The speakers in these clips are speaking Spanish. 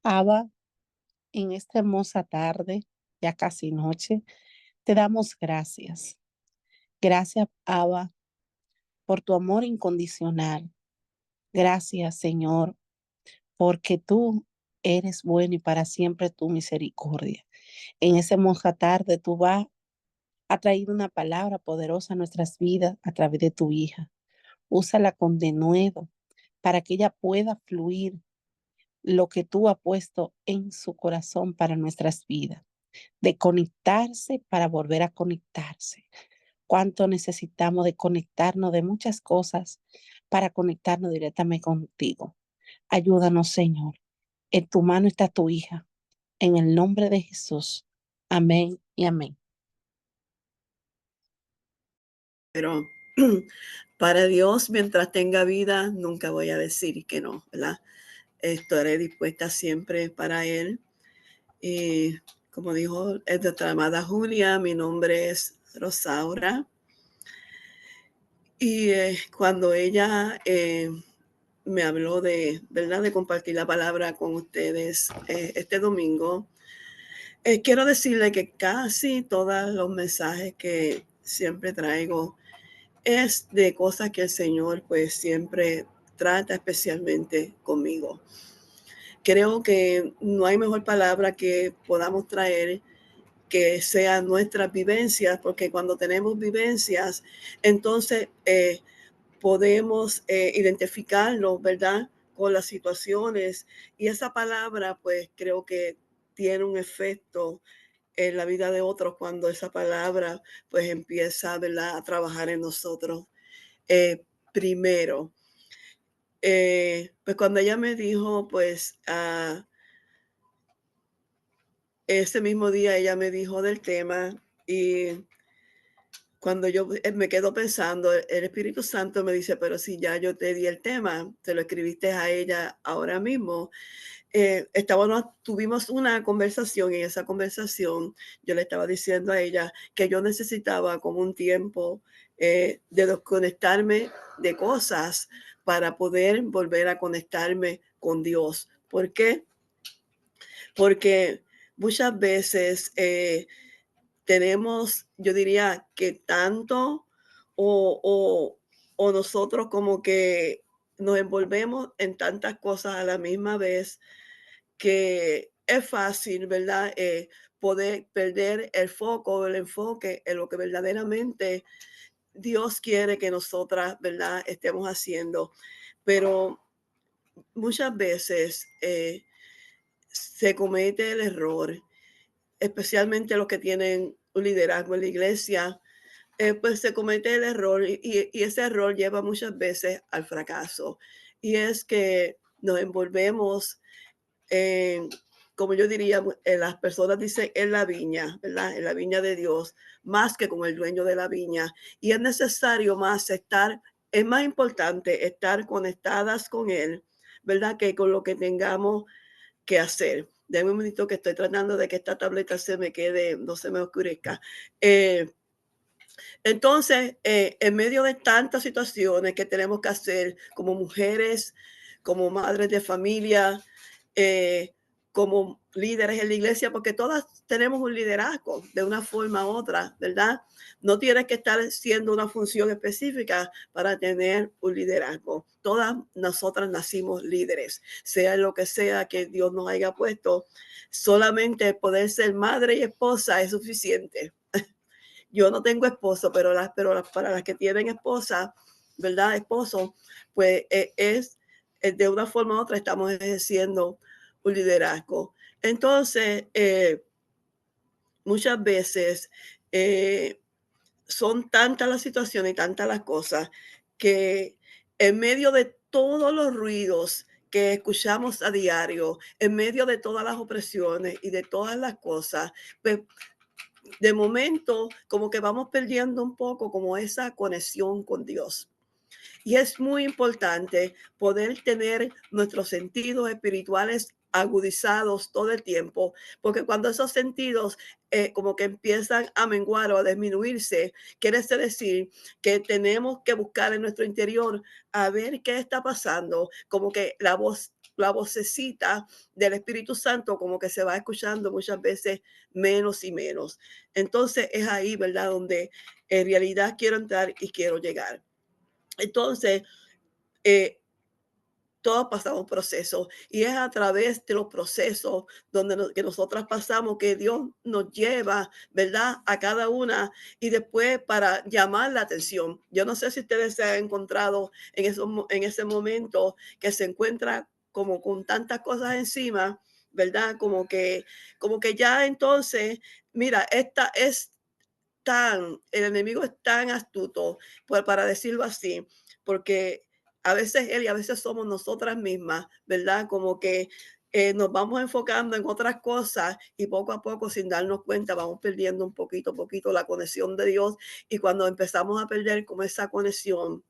Abba, en esta hermosa tarde, ya casi noche, te damos gracias. Gracias, Abba, por tu amor incondicional. Gracias, Señor, porque tú eres bueno y para siempre tu misericordia. En esa hermosa tarde tú vas a traer una palabra poderosa a nuestras vidas a través de tu hija. Úsala con denuedo para que ella pueda fluir lo que tú has puesto en su corazón para nuestras vidas, de conectarse para volver a conectarse. Cuánto necesitamos de conectarnos de muchas cosas para conectarnos directamente contigo. Ayúdanos, Señor. En tu mano está tu hija. En el nombre de Jesús. Amén y amén. Pero para Dios, mientras tenga vida, nunca voy a decir que no, ¿verdad? Estaré dispuesta siempre para Él. Y como dijo nuestra amada Julia, mi nombre es Rosaura. Y cuando ella me habló de, ¿verdad?, de compartir la palabra con ustedes este domingo, quiero decirle que casi todos los mensajes que siempre traigo es de cosas que el Señor pues siempre trata especialmente conmigo. Creo que no hay mejor palabra que podamos traer que sean nuestras vivencias, porque cuando tenemos vivencias, entonces podemos identificarlo, ¿verdad?, con las situaciones. Y esa palabra, pues creo que tiene un efecto en la vida de otros cuando esa palabra, pues empieza, ¿verdad?, a trabajar en nosotros. Primero, pues cuando ella me dijo, pues ese mismo día ella me dijo del tema y cuando yo me quedo pensando, el Espíritu Santo me dice, pero si ya yo te di el tema, te lo escribiste a ella ahora mismo. Tuvimos una conversación y en esa conversación yo le estaba diciendo a ella que yo necesitaba como un tiempo de desconectarme de cosas para poder volver a conectarme con Dios. ¿Por qué? Porque muchas veces tenemos, yo diría que tanto o, o, o nosotros como que nos envolvemos en tantas cosas a la misma vez que es fácil, ¿verdad? Poder perder el foco, el enfoque en lo que verdaderamente Dios quiere que nosotras, ¿verdad?, estemos haciendo. Pero muchas veces se comete el error, especialmente los que tienen un liderazgo en la iglesia, pues se comete el error y ese error lleva muchas veces al fracaso. Y es que nos envolvemos en, como yo diría, las personas dicen en la viña, ¿verdad? En la viña de Dios, más que con el dueño de la viña. Y es necesario más estar, es más importante estar conectadas con Él, ¿verdad?, que con lo que tengamos que hacer. Deme un minutito que estoy tratando de que esta tableta se me quede, no se me oscurezca. Entonces, en medio de tantas situaciones que tenemos que hacer como mujeres, como madres de familia, eh, como líderes en la iglesia, porque todas tenemos un liderazgo de una forma u otra, ¿verdad? No tienes que estar siendo una función específica para tener un liderazgo. Todas nosotras nacimos líderes, sea lo que sea que Dios nos haya puesto. Solamente poder ser madre y esposa es suficiente. Yo no tengo esposo, para las que tienen esposa, ¿verdad? Esposo, pues de una forma u otra estamos ejerciendo un liderazgo. Entonces, muchas veces eh, son tantas las situaciones y tantas las cosas que en medio de todos los ruidos que escuchamos a diario, en medio de todas las opresiones y de todas las cosas, pues de momento como que vamos perdiendo un poco como esa conexión con Dios. Y es muy importante poder tener nuestros sentidos espirituales agudizados todo el tiempo, porque cuando esos sentidos como que empiezan a menguar o a disminuirse, quiere decir que tenemos que buscar en nuestro interior a ver qué está pasando, como que la vocecita del Espíritu Santo como que se va escuchando muchas veces menos y menos. Entonces es ahí, ¿verdad? Donde en realidad quiero entrar y quiero llegar. Entonces, eh, todos pasamos procesos y es a través de los procesos donde que nosotras pasamos que Dios nos lleva, ¿verdad? A cada una y después para llamar la atención. Yo no sé si ustedes se han encontrado en ese momento que se encuentra como con tantas cosas encima, ¿verdad? Como que ya entonces, mira, esta es el enemigo es tan astuto, pues, para decirlo así, porque a veces él y a veces somos nosotras mismas, ¿verdad? Como que nos vamos enfocando en otras cosas y poco a poco, sin darnos cuenta, vamos perdiendo un poquito a poquito la conexión de Dios. Y cuando empezamos a perder como esa conexión,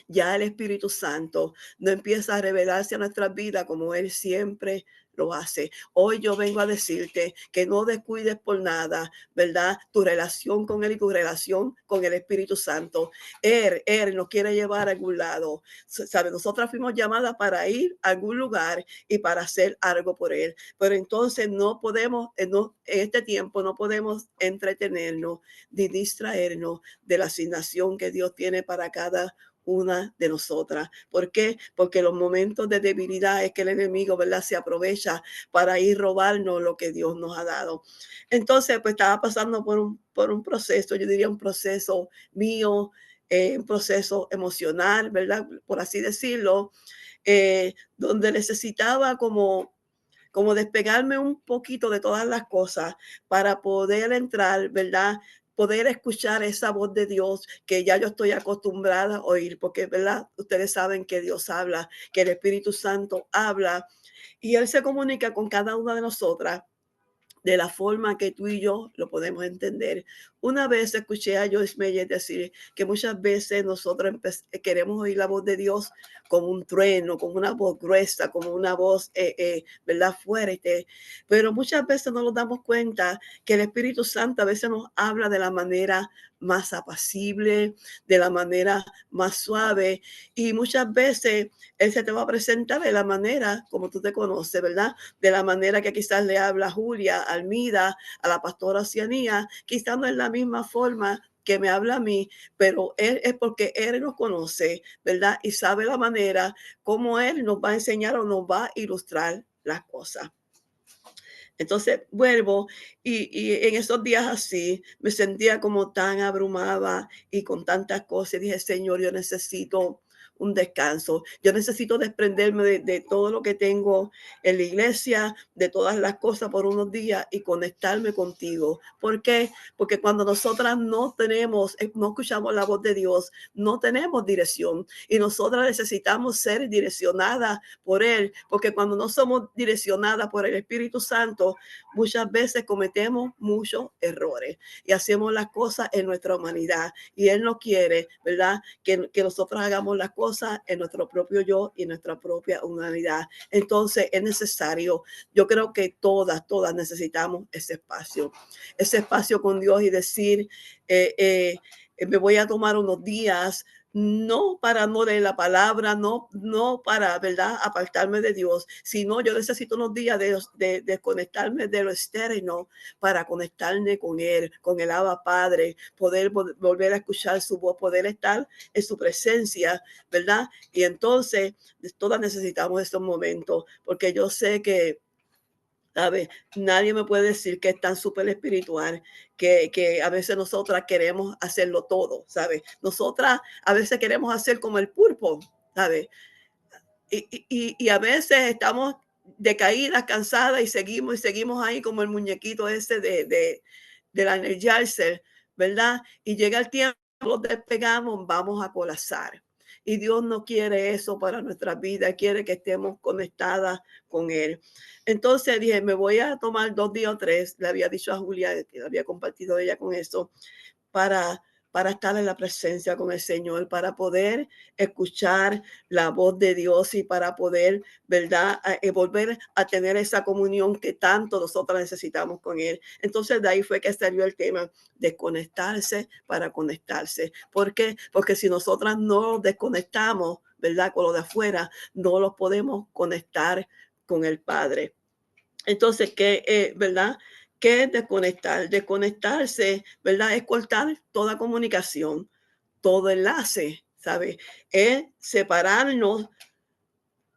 ya el Espíritu Santo no empieza a revelarse a nuestras vidas como Él siempre lo hace. Hoy yo vengo a decirte que no descuides por nada, ¿verdad? Tu relación con Él y tu relación con el Espíritu Santo. Él nos quiere llevar a algún lado. ¿Sabe? Nosotras fuimos llamadas para ir a algún lugar y para hacer algo por Él. Pero entonces no podemos, en este tiempo no podemos entretenernos ni distraernos de la asignación que Dios tiene para cada una de nosotras. ¿Por qué? Porque los momentos de debilidad es que el enemigo, ¿verdad? Se aprovecha para ir robarnos lo que Dios nos ha dado. Entonces, pues estaba pasando por un proceso, yo diría un proceso mío, un proceso emocional, ¿verdad? Por así decirlo, donde necesitaba como despegarme un poquito de todas las cosas para poder entrar, ¿verdad? Poder escuchar esa voz de Dios que ya yo estoy acostumbrada a oír, porque, ¿verdad? Ustedes saben que Dios habla, que el Espíritu Santo habla y Él se comunica con cada una de nosotras de la forma que tú y yo lo podemos entender. Una vez escuché a Joyce Meyer decir que muchas veces nosotros queremos oír la voz de Dios como un trueno, como una voz gruesa, como una voz, ¿verdad? Fuerte. Pero muchas veces no nos damos cuenta que el Espíritu Santo a veces nos habla de la manera más apacible, de la manera más suave. Y muchas veces Él se te va a presentar de la manera como tú te conoces, ¿verdad? De la manera que quizás le habla a Julia, a Almida, a la pastora Oceanía, quizás no es la misma forma que me habla a mí, pero Él es porque Él nos conoce, ¿verdad? Y sabe la manera como Él nos va a enseñar o nos va a ilustrar las cosas. Entonces vuelvo y en esos días así me sentía como tan abrumada y con tantas cosas. Dije, Señor, yo necesito un descanso. Yo necesito desprenderme de todo lo que tengo en la iglesia, de todas las cosas por unos días y conectarme contigo. ¿Por qué? Porque cuando nosotras no tenemos, no escuchamos la voz de Dios, no tenemos dirección y nosotras necesitamos ser direccionadas por Él, porque cuando no somos direccionadas por el Espíritu Santo, muchas veces cometemos muchos errores y hacemos las cosas en nuestra humanidad y Él no quiere, ¿verdad? Que nosotros hagamos las cosas en nuestro propio yo y en nuestra propia humanidad. Entonces es necesario, yo creo que todas necesitamos ese espacio con Dios y decir, eh, eh, me voy a tomar unos días no para no leer la palabra, no para, ¿verdad?, apartarme de Dios, sino yo necesito unos días de desconectarme de lo externo para conectarme con el Abba Padre, poder volver a escuchar su voz, poder estar en su presencia, ¿verdad? Y entonces todas necesitamos estos momentos, porque yo sé que ¿sabes? Nadie me puede decir que es tan súper espiritual que a veces nosotras queremos hacerlo todo, ¿sabes? Nosotras a veces queremos hacer como el pulpo, ¿sabes? Y a veces estamos decaídas, cansadas y seguimos ahí como el muñequito ese de la Energizer, ¿verdad? Y llega el tiempo, nos despegamos, vamos a colapsar. Y Dios no quiere eso para nuestras vidas, quiere que estemos conectadas con Él. Entonces dije, me voy a tomar 2 días o 3, le había dicho a Julia, que había compartido ella con eso, para, para estar en la presencia con el Señor, para poder escuchar la voz de Dios y para poder, ¿verdad? Volver a tener esa comunión que tanto nosotros necesitamos con Él. Entonces de ahí fue que salió el tema de conectarse para conectarse. ¿Por qué? Porque si nosotras no desconectamos, ¿verdad? Con lo de afuera, no los podemos conectar con el Padre. Entonces, ¿verdad? ¿Qué es desconectar? Desconectarse, ¿verdad? Es cortar toda comunicación, todo enlace, ¿sabe? Es separarnos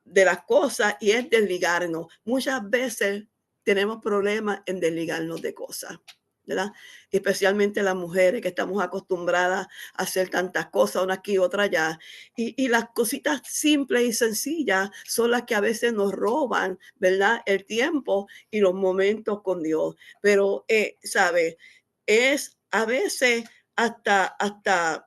de las cosas y es desligarnos. Muchas veces tenemos problemas en desligarnos de cosas, ¿verdad? Especialmente las mujeres que estamos acostumbradas a hacer tantas cosas, una aquí, otra allá. Y las cositas simples y sencillas son las que a veces nos roban, ¿verdad? El tiempo y los momentos con Dios. Pero, ¿sabe? Es a veces hasta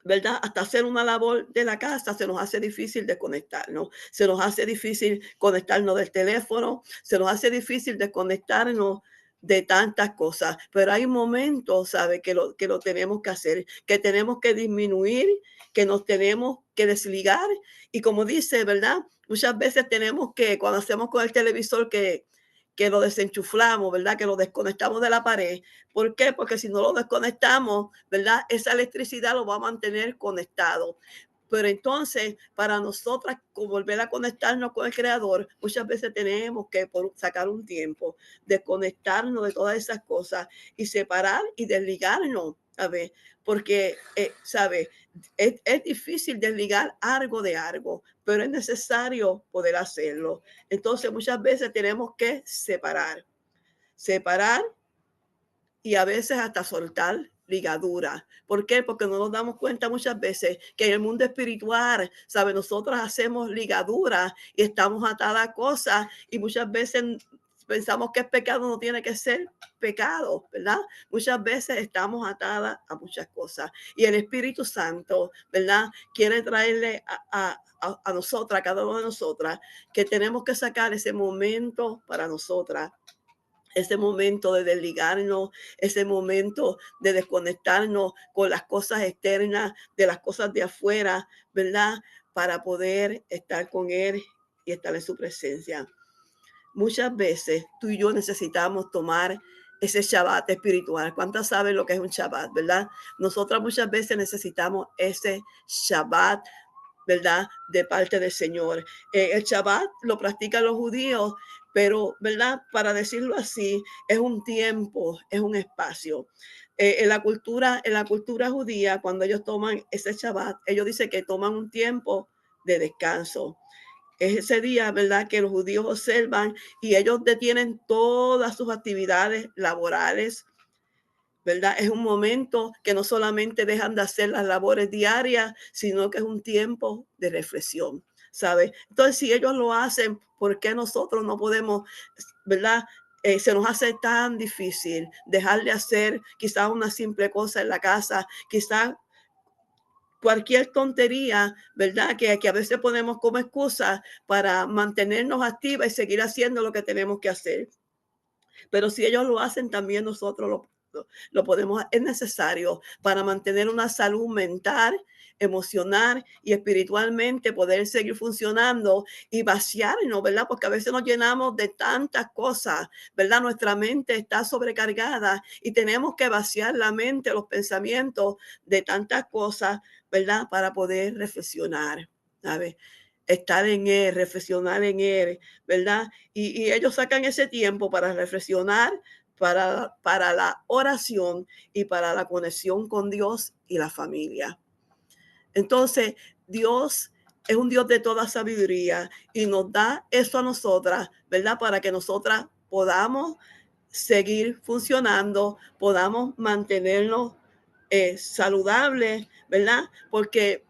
¿verdad? Hasta hacer una labor de la casa se nos hace difícil desconectarnos, se nos hace difícil conectarnos del teléfono, se nos hace difícil desconectarnos de tantas cosas, pero hay momentos, ¿sabe? Que lo tenemos que hacer, que tenemos que disminuir, que nos tenemos que desligar y como dice, ¿verdad? Muchas veces tenemos que, cuando hacemos con el televisor, que lo desenchuflamos, ¿verdad? Que lo desconectamos de la pared. ¿Por qué? Porque si no lo desconectamos, ¿verdad? Esa electricidad lo va a mantener conectado. Pero entonces, para nosotras volver a conectarnos con el Creador, muchas veces tenemos que sacar un tiempo, desconectarnos de todas esas cosas y separar y desligarnos, a ver, porque, ¿sabe? Es difícil desligar algo de algo, pero es necesario poder hacerlo. Entonces, muchas veces tenemos que separar y a veces hasta soltar ligadura. ¿Por qué? Porque no nos damos cuenta muchas veces que en el mundo espiritual, ¿sabe? Nosotros hacemos ligadura y estamos atadas a cosas y muchas veces pensamos que es pecado, no tiene que ser pecado, ¿verdad? Muchas veces estamos atadas a muchas cosas y el Espíritu Santo, ¿verdad? Quiere traerle a nosotras, a cada una de nosotras, que tenemos que sacar ese momento para nosotras, ese momento de desligarnos, ese momento de desconectarnos con las cosas externas, de las cosas de afuera, ¿verdad? Para poder estar con Él y estar en su presencia. Muchas veces tú y yo necesitamos tomar ese Shabbat espiritual. ¿Cuántas saben lo que es un Shabbat, verdad? Nosotras muchas veces necesitamos ese Shabbat, ¿verdad? De parte del Señor. El Shabbat lo practican los judíos, pero, ¿verdad? Para decirlo así, es un tiempo, es un espacio. En la cultura judía, cuando ellos toman ese Shabbat, ellos dicen que toman un tiempo de descanso. Es ese día, ¿verdad?, que los judíos observan y ellos detienen todas sus actividades laborales, ¿verdad? Es un momento que no solamente dejan de hacer las labores diarias, sino que es un tiempo de reflexión, ¿sabes? Entonces, si ellos lo hacen, ¿por qué nosotros no podemos, verdad? Se nos hace tan difícil dejar de hacer quizás una simple cosa en la casa, quizás cualquier tontería, ¿verdad? Que a veces ponemos como excusa para mantenernos activas y seguir haciendo lo que tenemos que hacer. Pero si ellos lo hacen, también nosotros lo podemos. Es necesario para mantener una salud mental, emocional y espiritualmente, poder seguir funcionando y vaciarnos, ¿verdad? Porque a veces nos llenamos de tantas cosas, ¿verdad? Nuestra mente está sobrecargada y tenemos que vaciar la mente, los pensamientos de tantas cosas, ¿verdad? Para poder reflexionar, ¿sabes? Estar en Él, reflexionar en Él, ¿verdad? Y ellos sacan ese tiempo para reflexionar, para la oración y para la conexión con Dios y la familia. Entonces, Dios es un Dios de toda sabiduría y nos da eso a nosotras, ¿verdad? Para que nosotras podamos seguir funcionando, podamos mantenernos saludables, ¿verdad? Porque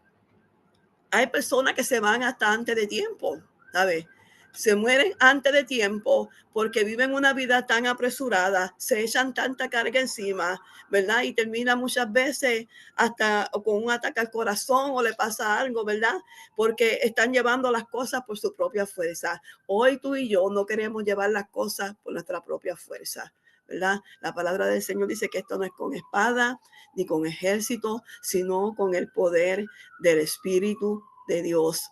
hay personas que se van hasta antes de tiempo, ¿sabes? Se mueren antes de tiempo porque viven una vida tan apresurada, se echan tanta carga encima, ¿verdad? Y termina muchas veces hasta con un ataque al corazón o le pasa algo, ¿verdad? Porque están llevando las cosas por su propia fuerza. Hoy tú y yo no queremos llevar las cosas por nuestra propia fuerza, ¿verdad? La palabra del Señor dice que esto no es con espada ni con ejército, sino con el poder del Espíritu de Dios.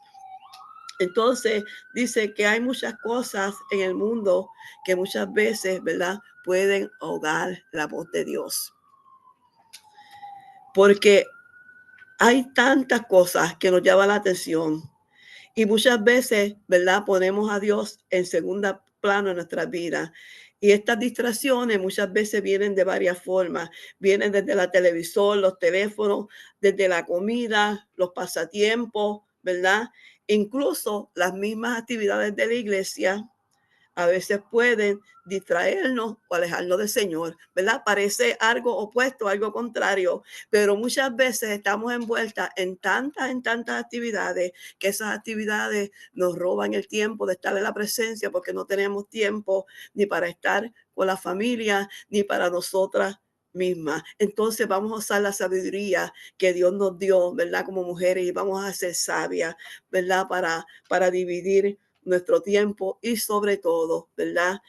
Entonces dice que hay muchas cosas en el mundo que muchas veces, ¿verdad?, pueden ahogar la voz de Dios. Porque hay tantas cosas que nos llaman la atención y muchas veces, ¿verdad?, ponemos a Dios en segunda plano en nuestra vida. Y estas distracciones muchas veces vienen de varias formas. Vienen desde la televisor, los teléfonos, desde la comida, los pasatiempos, ¿verdad? Incluso las mismas actividades de la iglesia a veces pueden distraernos o alejarnos del Señor, ¿verdad? Parece algo opuesto, algo contrario, pero muchas veces estamos envueltas en tantas actividades, que esas actividades nos roban el tiempo de estar en la presencia porque no tenemos tiempo ni para estar con la familia, ni para nosotras mismas. Entonces vamos a usar la sabiduría que Dios nos dio, ¿verdad? Como mujeres y vamos a ser sabias, ¿verdad? Para dividir nuestro tiempo y sobre todo, ¿verdad?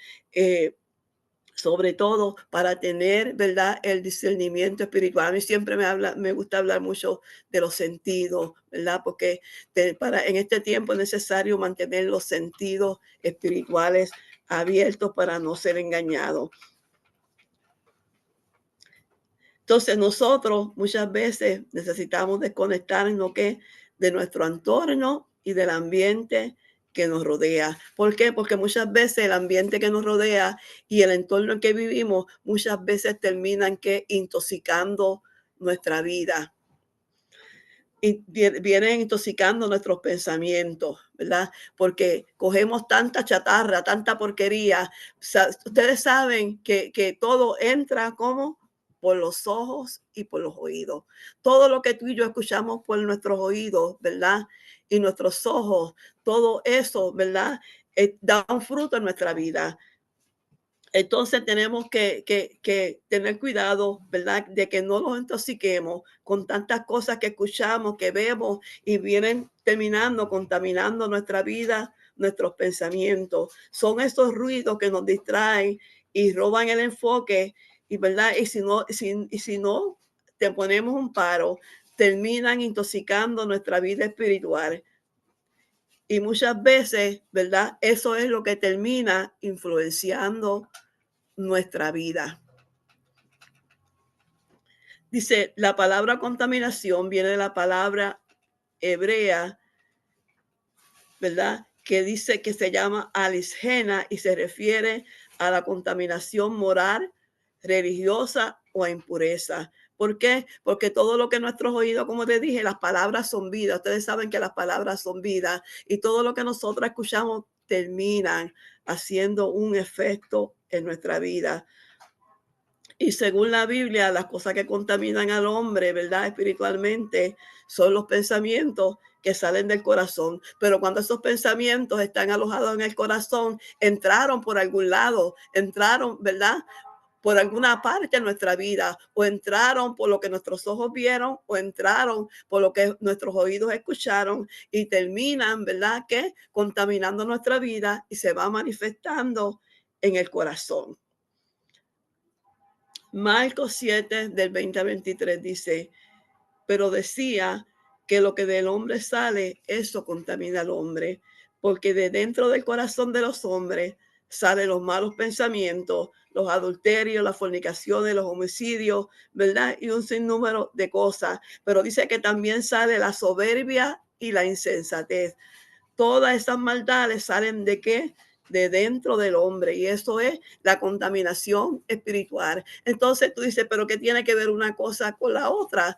Sobre todo para tener, ¿verdad?, el discernimiento espiritual. A mí siempre me gusta hablar mucho de los sentidos, ¿verdad? Porque en este tiempo es necesario mantener los sentidos espirituales abiertos para no ser engañados. Entonces nosotros muchas veces necesitamos desconectar en lo que de nuestro entorno y del ambiente que nos rodea. ¿Por qué? Porque muchas veces el ambiente que nos rodea y el entorno en que vivimos muchas veces terminan que intoxicando nuestra vida y vienen intoxicando nuestros pensamientos, ¿verdad? Porque cogemos tanta chatarra, tanta porquería. Ustedes saben que todo entra como por los ojos y por los oídos. Todo lo que tú y yo escuchamos por nuestros oídos, ¿verdad? Y nuestros ojos, todo eso, ¿verdad? Da un fruto en nuestra vida. Entonces tenemos que tener cuidado, ¿verdad? De que no nos intoxiquemos con tantas cosas que escuchamos, que vemos y vienen terminando, contaminando nuestra vida, nuestros pensamientos. Son esos ruidos que nos distraen y roban el enfoque, y ¿verdad? Y si no te ponemos un paro, terminan intoxicando nuestra vida espiritual. Y muchas veces, ¿verdad? Eso es lo que termina influenciando nuestra vida. Dice, la palabra contaminación viene de la palabra hebrea, ¿verdad? Que dice que se llama alisgena y se refiere a la contaminación moral, religiosa o a impureza. ¿Por qué? Porque todo lo que nuestros oídos, como te dije, las palabras son vida. Ustedes saben que las palabras son vida y todo lo que nosotros escuchamos terminan haciendo un efecto en nuestra vida. Y según la Biblia, las cosas que contaminan al hombre, ¿verdad? Espiritualmente, son los pensamientos que salen del corazón. Pero cuando esos pensamientos están alojados en el corazón, entraron por algún lado, entraron, ¿verdad?, por alguna parte de nuestra vida, o entraron por lo que nuestros ojos vieron, o entraron por lo que nuestros oídos escucharon, y terminan, ¿verdad?, que contaminando nuestra vida y se va manifestando en el corazón. Marcos 7, del 20 al 23 dice, pero decía que lo que del hombre sale, eso contamina al hombre, porque de dentro del corazón de los hombres salen los malos pensamientos, los adulterios, las fornicaciones, los homicidios, ¿verdad? Y un sinnúmero de cosas. Pero dice que también sale la soberbia y la insensatez. Todas esas maldades salen de qué? De dentro del hombre, y eso es la contaminación espiritual. Entonces tú dices, pero ¿qué tiene que ver una cosa con la otra?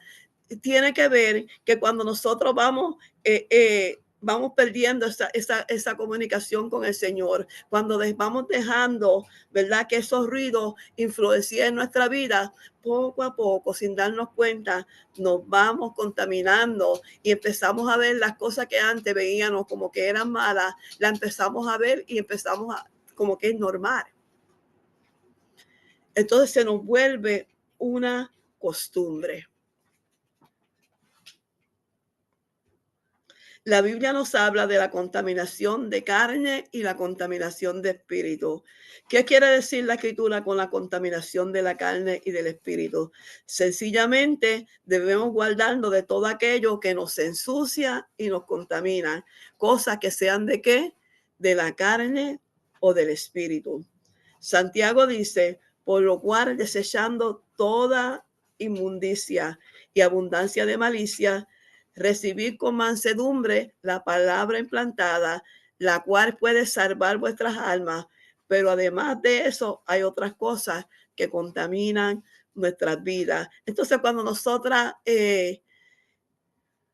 Tiene que ver que cuando nosotros vamos perdiendo esa comunicación con el Señor, cuando vamos dejando, ¿verdad?, que esos ruidos influencien nuestra vida, poco a poco, sin darnos cuenta, nos vamos contaminando y empezamos a ver las cosas que antes veíamos como que eran malas, la empezamos a ver y empezamos a como que es normal. Entonces se nos vuelve una costumbre. La Biblia nos habla de la contaminación de carne y la contaminación de espíritu. ¿Qué quiere decir la escritura con la contaminación de la carne y del espíritu? Sencillamente debemos guardarnos de todo aquello que nos ensucia y nos contamina, cosas que sean de qué, de la carne o del espíritu. Santiago dice, por lo cual desechando toda inmundicia y abundancia de malicia, recibid con mansedumbre la palabra implantada, la cual puede salvar vuestras almas. Pero además de eso, hay otras cosas que contaminan nuestras vidas. Entonces, cuando nosotras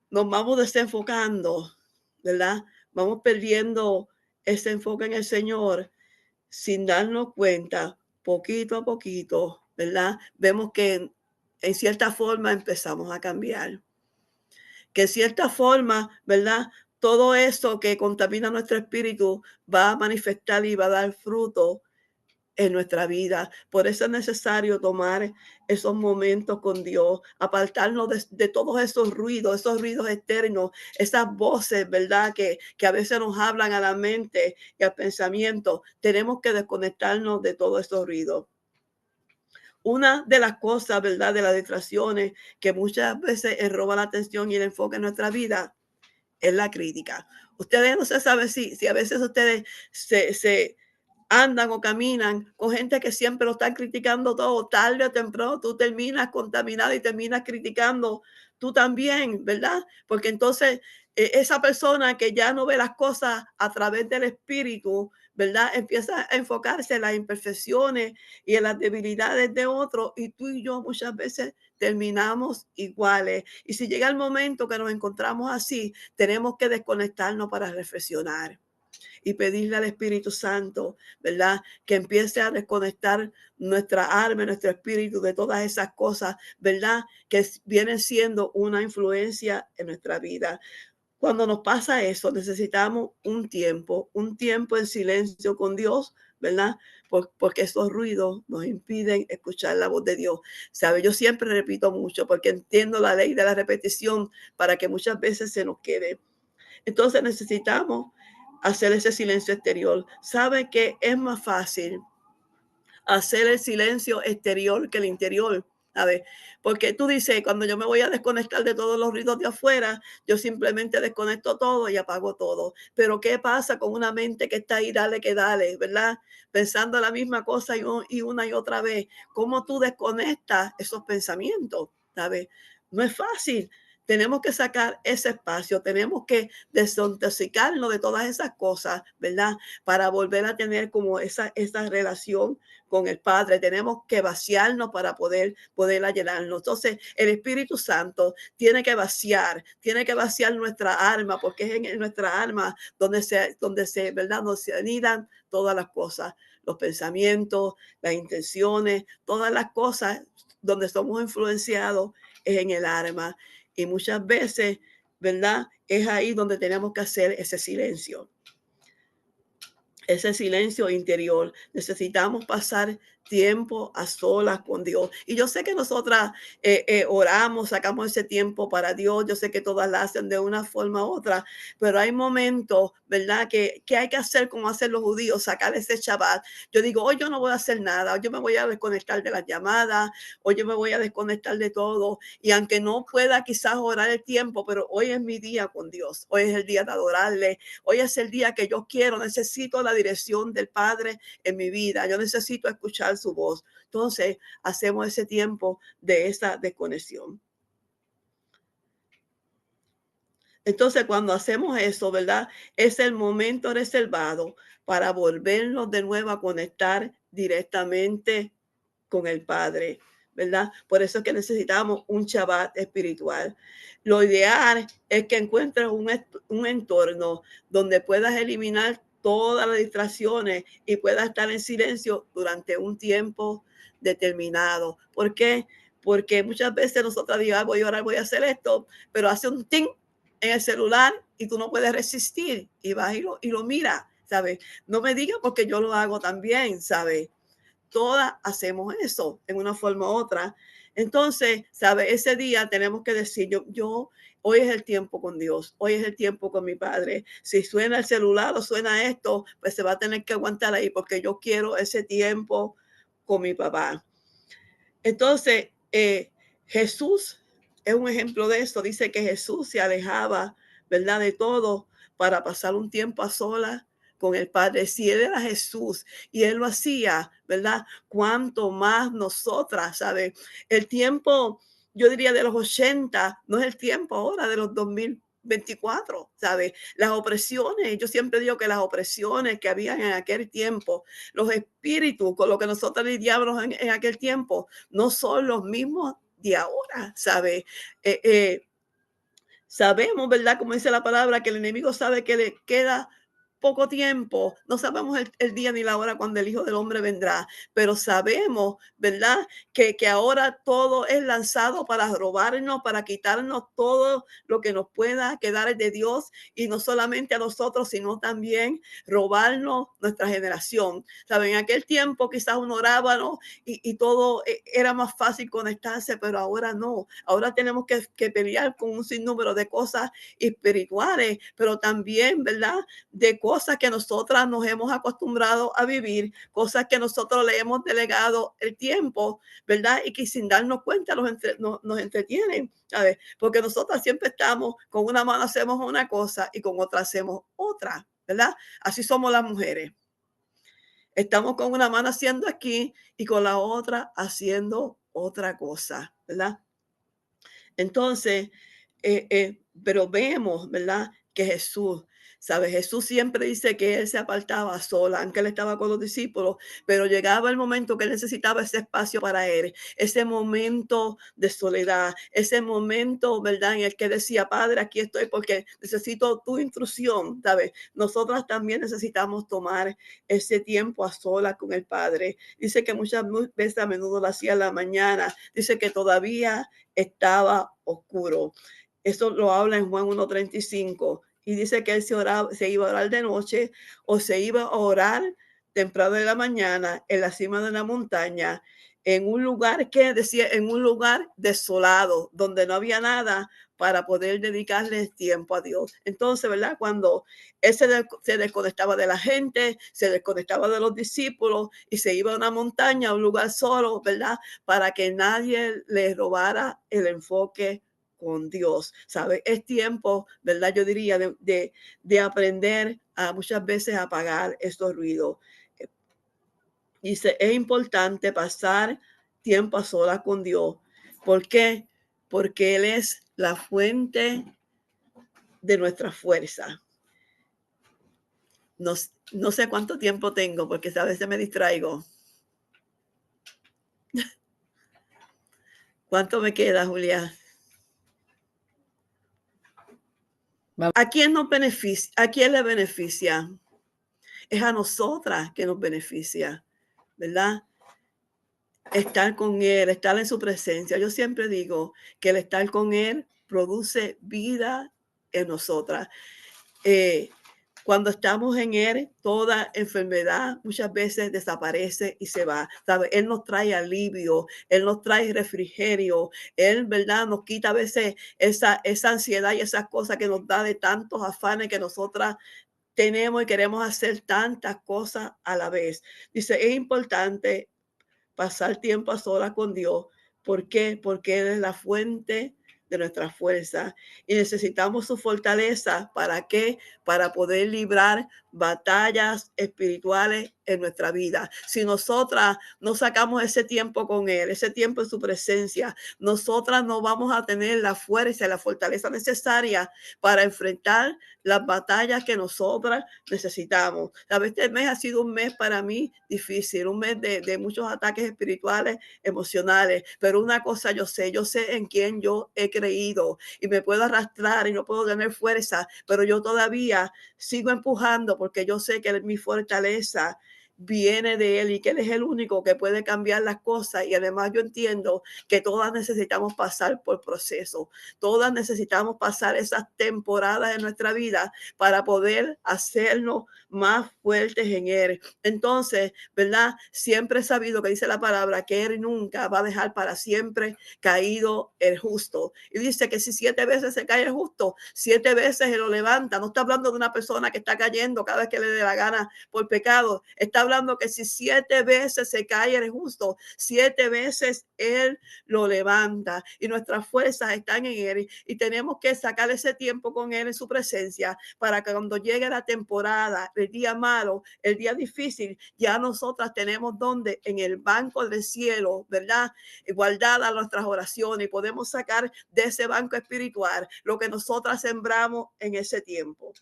nos vamos desenfocando, ¿verdad? Vamos perdiendo ese enfoque en el Señor sin darnos cuenta, poquito a poquito, ¿verdad? Vemos que en cierta forma empezamos a cambiar. Que en cierta forma, ¿verdad? Todo eso que contamina nuestro espíritu va a manifestar y va a dar fruto en nuestra vida. Por eso es necesario tomar esos momentos con Dios, apartarnos de todos esos ruidos externos, esas voces, ¿verdad? Que a veces nos hablan a la mente y al pensamiento. Tenemos que desconectarnos de todos esos ruidos. Una de las cosas, ¿verdad? De las distracciones que muchas veces roba la atención y el enfoque en nuestra vida es la crítica. Ustedes no se sabe si a veces ustedes se andan o caminan con gente que siempre lo están criticando todo, tarde o temprano tú terminas contaminado y terminas criticando tú también, ¿verdad? Porque entonces esa persona que ya no ve las cosas a través del espíritu, ¿verdad? Empieza a enfocarse en las imperfecciones y en las debilidades de otro y tú y yo muchas veces terminamos iguales. Y si llega el momento que nos encontramos así, tenemos que desconectarnos para reflexionar y pedirle al Espíritu Santo, ¿verdad? Que empiece a desconectar nuestra alma, nuestro espíritu de todas esas cosas, ¿verdad? Que vienen siendo una influencia en nuestra vida. Cuando nos pasa eso, necesitamos un tiempo en silencio con Dios, ¿verdad? Porque esos ruidos nos impiden escuchar la voz de Dios. ¿Sabe? Yo siempre repito mucho porque entiendo la ley de la repetición para que muchas veces se nos quede. Entonces necesitamos hacer ese silencio exterior. ¿Sabe que es más fácil hacer el silencio exterior que el interior? A ver, porque tú dices, cuando yo me voy a desconectar de todos los ruidos de afuera, yo simplemente desconecto todo y apago todo. Pero ¿qué pasa con una mente que está ahí, dale que dale, ¿verdad? Pensando la misma cosa y una y otra vez. ¿Cómo tú desconectas esos pensamientos? ¿Sabes? No es fácil. Tenemos que sacar ese espacio, tenemos que desintoxicarnos de todas esas cosas, ¿verdad? Para volver a tener como esa relación con el Padre. Tenemos que vaciarnos para poder llenarnos. Entonces, el Espíritu Santo tiene que vaciar nuestra alma, porque es en nuestra alma ¿verdad? Donde se anidan todas las cosas, los pensamientos, las intenciones, todas las cosas donde somos influenciados es en el alma. Y muchas veces, ¿verdad? Es ahí donde tenemos que hacer ese silencio interior. Necesitamos pasar tiempo a solas con Dios. Y yo sé que nosotras oramos, sacamos ese tiempo para Dios. Yo sé que todas la hacen de una forma u otra, pero hay momentos, ¿verdad? Que hay que hacer como hacen los judíos, sacar ese Shabbat. Yo digo, hoy yo no voy a hacer nada, hoy yo me voy a desconectar de las llamadas, hoy yo me voy a desconectar de todo. Y aunque no pueda quizás orar el tiempo, pero hoy es mi día con Dios. Hoy es el día de adorarle. Hoy es el día que yo quiero, necesito la dirección del Padre en mi vida. Yo necesito escuchar su voz. Entonces, hacemos ese tiempo de esa desconexión. Entonces, cuando hacemos eso, ¿verdad? Es el momento reservado para volvernos de nuevo a conectar directamente con el Padre, ¿verdad? Por eso es que necesitamos un Shabbat espiritual. Lo ideal es que encuentres un entorno donde puedas eliminar todas las distracciones y puedas estar en silencio durante un tiempo determinado. ¿Por qué? Porque muchas veces nosotros digamos, voy a orar, voy a hacer esto, pero hace un ting en el celular y tú no puedes resistir y vas y lo miras, ¿sabes? No me digas porque yo lo hago también, ¿sabes? Todas hacemos eso en una forma u otra. Entonces, ¿sabe? Ese día tenemos que decir, hoy es el tiempo con Dios, hoy es el tiempo con mi Padre. Si suena el celular o suena esto, pues se va a tener que aguantar ahí porque yo quiero ese tiempo con mi papá. Entonces, Jesús es un ejemplo de eso. Dice que Jesús se alejaba, ¿verdad? De todo para pasar un tiempo a solas con el Padre. Si Él era Jesús y Él lo hacía, ¿verdad? Cuánto más nosotras, ¿sabes? El tiempo, yo diría de los 80, no es el tiempo ahora de los 2024, ¿sabes? Las opresiones, yo siempre digo que las opresiones que había en aquel tiempo, los espíritus con los que nosotros lidiábamos en aquel tiempo, no son los mismos de ahora, ¿sabe? Eh, eh, Sabemos, ¿verdad? Como dice la palabra, que el enemigo sabe que le queda poco tiempo. No sabemos el día ni la hora cuando el Hijo del Hombre vendrá, pero sabemos, ¿verdad? Que ahora todo es lanzado para robarnos, para quitarnos todo lo que nos pueda quedar de Dios y no solamente a nosotros, sino también robarnos nuestra generación. ¿Saben? En aquel tiempo quizás uno oraba, ¿no? Y todo era más fácil conectarse, pero ahora no. Ahora tenemos que pelear con un sinnúmero de cosas espirituales, pero también, ¿verdad? De cosas que nosotras nos hemos acostumbrado a vivir, cosas que nosotros le hemos delegado el tiempo, ¿verdad? Y que sin darnos cuenta nos entretienen, ¿sabes? Porque nosotras siempre estamos, con una mano hacemos una cosa y con otra hacemos otra, ¿verdad? Así somos las mujeres. Estamos con una mano haciendo aquí y con la otra haciendo otra cosa, ¿verdad? Entonces, pero vemos, ¿verdad? Que Jesús, ¿sabe? Jesús siempre dice que él se apartaba sola, aunque él estaba con los discípulos, pero llegaba el momento que él necesitaba ese espacio para él, ese momento de soledad, ese momento, ¿verdad? En el que decía, Padre, aquí estoy porque necesito tu instrucción, ¿sabes? Nosotras también necesitamos tomar ese tiempo a solas con el Padre. Dice que muchas veces a menudo lo hacía en la mañana, dice que todavía estaba oscuro. Eso lo habla en Juan 1:35 y dice que él se iba a orar de noche o se iba a orar temprano de la mañana en la cima de una montaña, en un lugar que decía, en un lugar desolado, donde no había nada para poder dedicarle tiempo a Dios. Entonces, ¿verdad? Cuando él se desconectaba de la gente, se desconectaba de los discípulos y se iba a una montaña, a un lugar solo, ¿verdad? Para que nadie le robara el enfoque con Dios, ¿sabe? Es tiempo, ¿verdad? Yo diría de aprender a muchas veces a apagar estos ruidos. Dice, es importante pasar tiempo a solas con Dios. ¿Por qué? Porque Él es la fuente de nuestra fuerza. No, no sé cuánto tiempo tengo porque a veces me distraigo. ¿Cuánto me queda, Julia? ¿A quién nos beneficia? ¿A quién le beneficia? Es a nosotras que nos beneficia, ¿verdad? Estar con Él, estar en su presencia. Yo siempre digo que el estar con Él produce vida en nosotras. Eh, Cuando estamos en Él, toda enfermedad muchas veces desaparece y se va. ¿Sabe? Él nos trae alivio, Él nos trae refrigerio, Él, ¿verdad? Nos quita a veces esa ansiedad y esas cosas que nos da de tantos afanes que nosotras tenemos y queremos hacer tantas cosas a la vez. Dice, es importante pasar tiempo a solas con Dios. ¿Por qué? Porque Él es la fuente de nuestra fuerza y necesitamos su fortaleza. ¿Para qué? Para poder librar batallas espirituales en nuestra vida. Si nosotras no sacamos ese tiempo con Él, ese tiempo en su presencia, nosotras no vamos a tener la fuerza y la fortaleza necesaria para enfrentar las batallas que nosotras necesitamos. A veces este mes ha sido un mes para mí difícil, un mes de muchos ataques espirituales, emocionales, pero una cosa yo sé en quién yo he creído y me puedo arrastrar y no puedo tener fuerza, pero yo todavía sigo empujando porque yo sé que Él es mi fortaleza viene de Él y que Él es el único que puede cambiar las cosas. Y además yo entiendo que todas necesitamos pasar por procesos, todas necesitamos pasar esas temporadas de nuestra vida para poder hacernos más fuertes en Él. Entonces, ¿verdad? Siempre he sabido que dice la palabra que Él nunca va a dejar para siempre caído el justo. Y dice que si 7 veces se cae el justo, 7 veces se lo levanta. No está hablando de una persona que está cayendo cada vez que le dé la gana por pecado. Está hablando que si 7 veces se cae el justo, 7 veces Él lo levanta. Y nuestras fuerzas están en Él. Y tenemos que sacar ese tiempo con Él en su presencia para que cuando llegue la temporada, el día malo, el día difícil, ya nosotras tenemos donde en el banco del cielo, ¿verdad? Guardadas nuestras oraciones y podemos sacar de ese banco espiritual lo que nosotras sembramos en ese tiempo.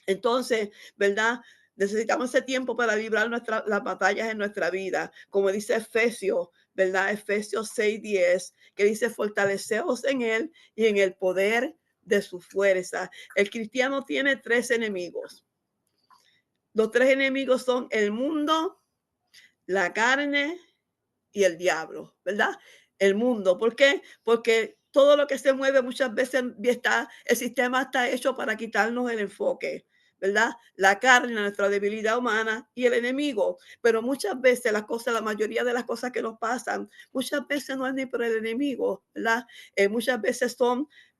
Entonces, ¿verdad? Necesitamos ese tiempo para librar las batallas en nuestra vida. Como dice Efesios, ¿verdad? Efesios 6:10, que dice, fortaleceos en Él y en el poder de su fuerza. El cristiano tiene 3 enemigos. Los 3 enemigos son el mundo, la carne y el diablo, ¿verdad? El mundo. ¿Por qué? Porque todo lo que se mueve muchas veces el sistema está hecho para quitarnos el enfoque, ¿verdad? La carne, nuestra debilidad humana y el enemigo. Pero muchas veces la mayoría de las cosas que nos pasan, muchas veces no es ni por el enemigo, ¿verdad? Muchas veces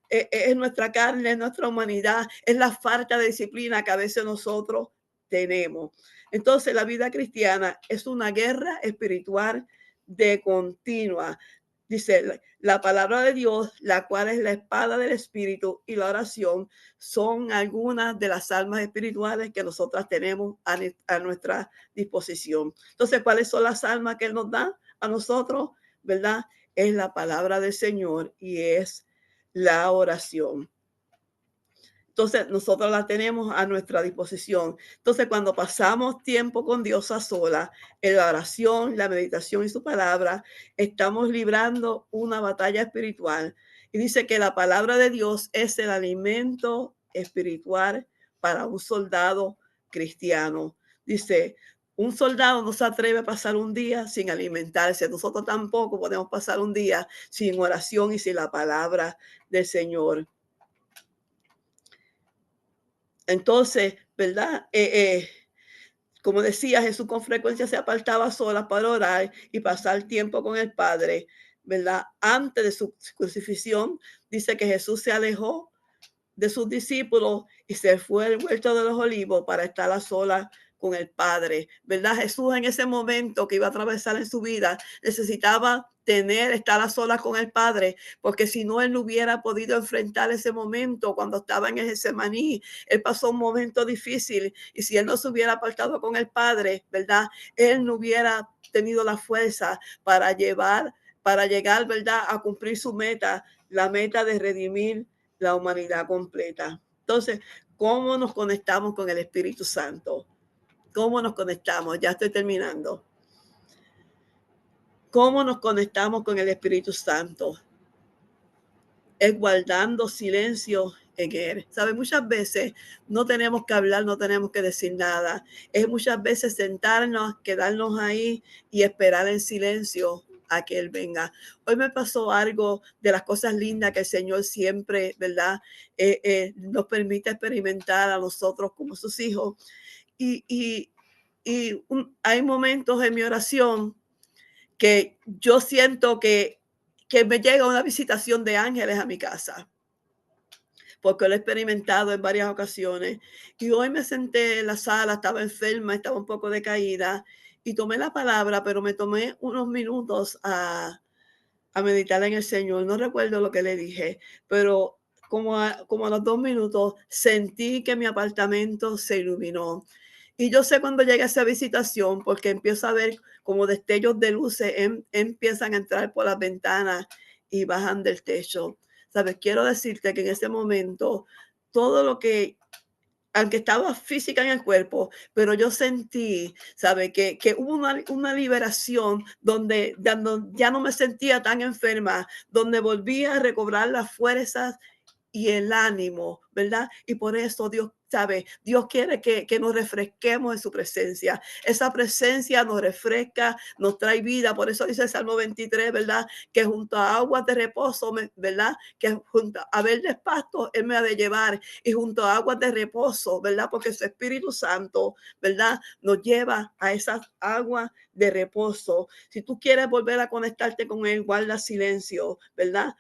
es nuestra carne, es nuestra humanidad, es la falta de disciplina que a veces nosotros tenemos. Entonces, la vida cristiana es una guerra espiritual de continua. Dice la palabra de Dios, la cual es la espada del espíritu, y la oración son algunas de las armas espirituales que nosotras tenemos a nuestra disposición. Entonces, ¿cuáles son las armas que Él nos da a nosotros? ¿Verdad? Es la palabra del Señor y es la oración. Entonces, nosotros la tenemos a nuestra disposición. Entonces, cuando pasamos tiempo con Dios a sola, en la oración, la meditación y su palabra, estamos librando una batalla espiritual. Y dice que la palabra de Dios es el alimento espiritual para un soldado cristiano. Dice, un soldado no se atreve a pasar un día sin alimentarse. Nosotros tampoco podemos pasar un día sin oración y sin la palabra del Señor. Entonces, ¿verdad? Como decía, Jesús con frecuencia se apartaba sola para orar y pasar tiempo con el Padre, ¿verdad? Antes de su crucifixión, dice que Jesús se alejó de sus discípulos y se fue al huerto de los olivos para estar a solas con el Padre, ¿verdad? Jesús en ese momento que iba a atravesar en su vida necesitaba estar a solas con el Padre, porque si no, él no hubiera podido enfrentar ese momento cuando estaba en el Getsemaní. Él pasó un momento difícil y si él no se hubiera apartado con el Padre, ¿verdad? Él no hubiera tenido la fuerza para llegar, ¿verdad? A cumplir su meta, la meta de redimir la humanidad completa. Entonces, ¿cómo nos conectamos con el Espíritu Santo? ¿Cómo nos conectamos? Ya estoy terminando. ¿Cómo nos conectamos con el Espíritu Santo? Es guardando silencio en Él. ¿Sabe? Muchas veces no tenemos que hablar, no tenemos que decir nada. Es muchas veces sentarnos, quedarnos ahí y esperar en silencio a que Él venga. Hoy me pasó algo de las cosas lindas que el Señor siempre, ¿verdad? Nos permite experimentar a nosotros como sus hijos. Y, hay momentos en mi oración que yo siento que me llega una visitación de ángeles a mi casa, porque lo he experimentado en varias ocasiones. Y hoy me senté en la sala, estaba enferma, estaba un poco decaída, y tomé la palabra, pero me tomé unos minutos a meditar en el Señor. No recuerdo lo que le dije, pero como a los 2 minutos sentí que mi apartamento se iluminó. Y yo sé cuando llega esa visitación porque empiezo a ver como destellos de luces empiezan a entrar por las ventanas y bajan del techo. ¿Sabes? Quiero decirte que en ese momento todo lo que, aunque estaba física en el cuerpo, pero yo sentí, ¿sabe? Que hubo una liberación donde ya no me sentía tan enferma, donde volví a recobrar las fuerzas y el ánimo, ¿verdad? Y por eso Dios ¿sabe? Dios quiere que nos refresquemos en su presencia. Esa presencia nos refresca, nos trae vida. Por eso dice el Salmo 23, ¿verdad? Que junto a aguas de reposo, ¿verdad? Que junto a verdes pastos, Él me ha de llevar. Y junto a aguas de reposo, ¿verdad? Porque su Espíritu Santo, ¿verdad? Nos lleva a esas aguas de reposo. Si tú quieres volver a conectarte con Él, guarda silencio, ¿verdad?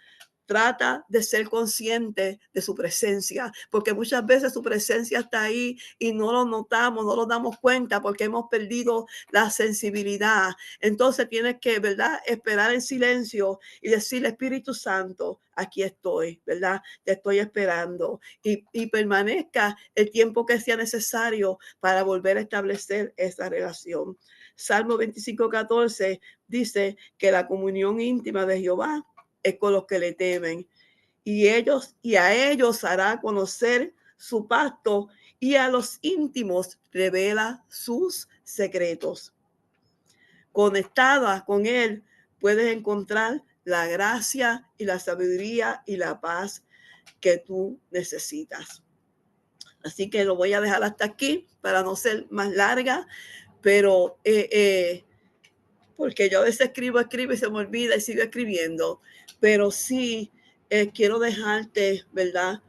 Trata de ser consciente de su presencia, porque muchas veces su presencia está ahí y no lo notamos, no lo damos cuenta porque hemos perdido la sensibilidad. Entonces tienes que, ¿verdad? Esperar en silencio y decirle, Espíritu Santo, aquí estoy, ¿verdad? Te estoy esperando y permanezca el tiempo que sea necesario para volver a establecer esa relación. Salmo 25:14 dice que la comunión íntima de Jehová es con los que le temen. Y a ellos hará conocer su pacto y a los íntimos revela sus secretos. Conectada con él puedes encontrar la gracia y la sabiduría y la paz que tú necesitas. Así que lo voy a dejar hasta aquí para no ser más larga, pero porque yo a veces escribo y se me olvida y sigo escribiendo, pero sí quiero dejarte, ¿verdad?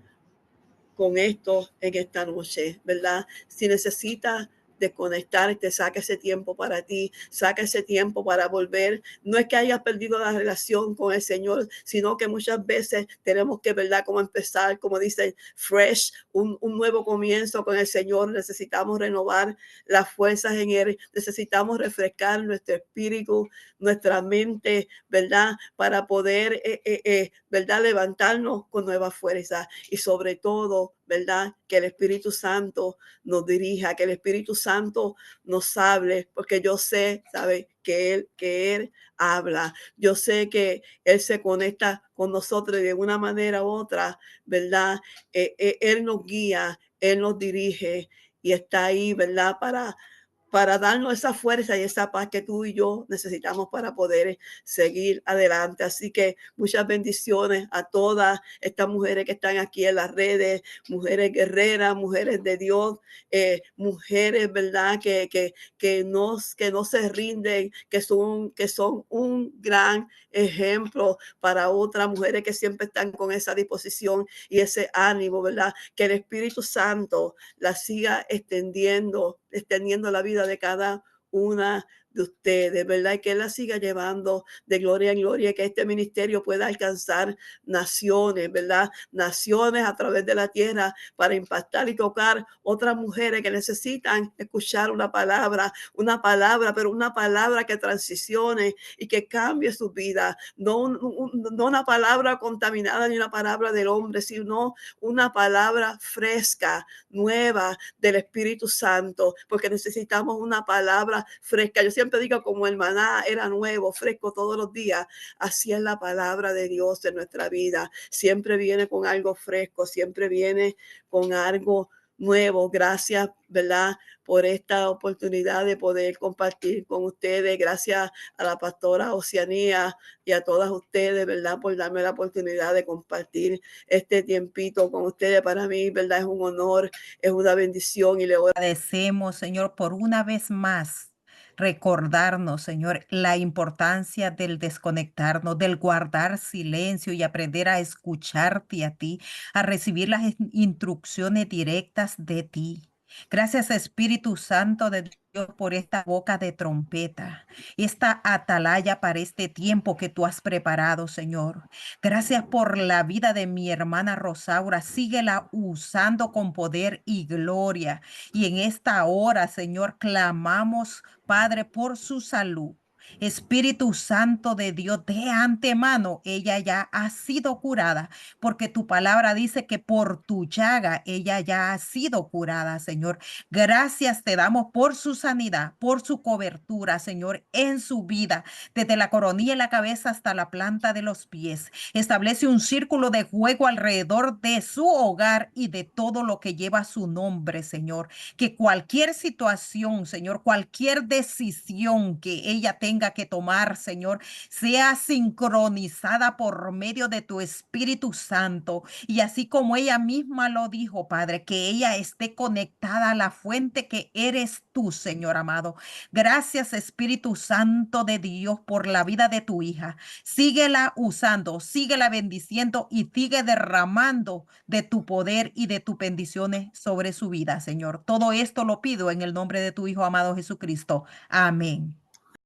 Con esto en esta noche, ¿verdad? Si necesitas desconectarte, saca ese tiempo para ti, saca ese tiempo para volver. No es que hayas perdido la relación con el Señor, sino que muchas veces tenemos que, ¿verdad? Como empezar, como dicen, fresh, un nuevo comienzo con el Señor. Necesitamos renovar las fuerzas en Él, necesitamos refrescar nuestro espíritu, nuestra mente, ¿verdad? Para poder, ¿verdad? Levantarnos con nuevas fuerzas y sobre todo, ¿verdad? Que el Espíritu Santo nos dirija, que el Espíritu Santo nos hable, porque yo sé, ¿sabe? Que Él habla. Yo sé que Él se conecta con nosotros de una manera u otra, ¿verdad? Él nos guía, Él nos dirige y está ahí, ¿verdad? Para darnos esa fuerza y esa paz que tú y yo necesitamos para poder seguir adelante. Así que muchas bendiciones a todas estas mujeres que están aquí en las redes, mujeres guerreras, mujeres de Dios, mujeres, ¿verdad? Que no se rinden, que son un gran ejemplo para otras mujeres que siempre están con esa disposición y ese ánimo, ¿verdad? Que el Espíritu Santo la siga extendiendo la vida de cada una de ustedes, ¿verdad? Y que Él la siga llevando de gloria en gloria, que este ministerio pueda alcanzar naciones, ¿verdad? Naciones a través de la tierra para impactar y tocar otras mujeres que necesitan escuchar una palabra, pero una palabra que transicione y que cambie su vida. No una palabra contaminada ni una palabra del hombre, sino una palabra fresca, nueva del Espíritu Santo, porque necesitamos una palabra fresca. Yo siempre digo, como el maná era nuevo, fresco todos los días, así es la palabra de Dios en nuestra vida. Siempre viene con algo fresco, siempre viene con algo nuevo. Gracias, ¿verdad? Por esta oportunidad de poder compartir con ustedes. Gracias a la pastora Oceanía y a todas ustedes, ¿verdad? Por darme la oportunidad de compartir este tiempito con ustedes. Para mí, ¿verdad? Es un honor, es una bendición y le Agradecemos, Señor, por una vez más recordarnos, Señor, la importancia del desconectarnos, del guardar silencio y aprender a escucharte a ti, a recibir las instrucciones directas de ti. Gracias, Espíritu Santo de Dios, por esta boca de trompeta, esta atalaya para este tiempo que tú has preparado, Señor. Gracias por la vida de mi hermana Rosaura. Síguela usando con poder y gloria. Y en esta hora, Señor, clamamos, Padre, por su salud. Espíritu Santo de Dios, de antemano, ella ya ha sido curada, porque tu palabra dice que por tu llaga ella ya ha sido curada, Señor. Gracias te damos por su sanidad, por su cobertura, Señor, en su vida, desde la coronilla de la cabeza hasta la planta de los pies. Establece un círculo de juego alrededor de su hogar y de todo lo que lleva su nombre, Señor. Que cualquier situación, Señor, cualquier decisión que ella tenga tenga que tomar, Señor, sea sincronizada por medio de tu Espíritu Santo. Y así como ella misma lo dijo, Padre, que ella esté conectada a la fuente que eres tú, Señor amado. Gracias, Espíritu Santo de Dios, por la vida de tu hija. Síguela usando, síguela bendiciendo y sigue derramando de tu poder y de tus bendiciones sobre su vida, Señor. Todo esto lo pido en el nombre de tu Hijo amado Jesucristo. Amén.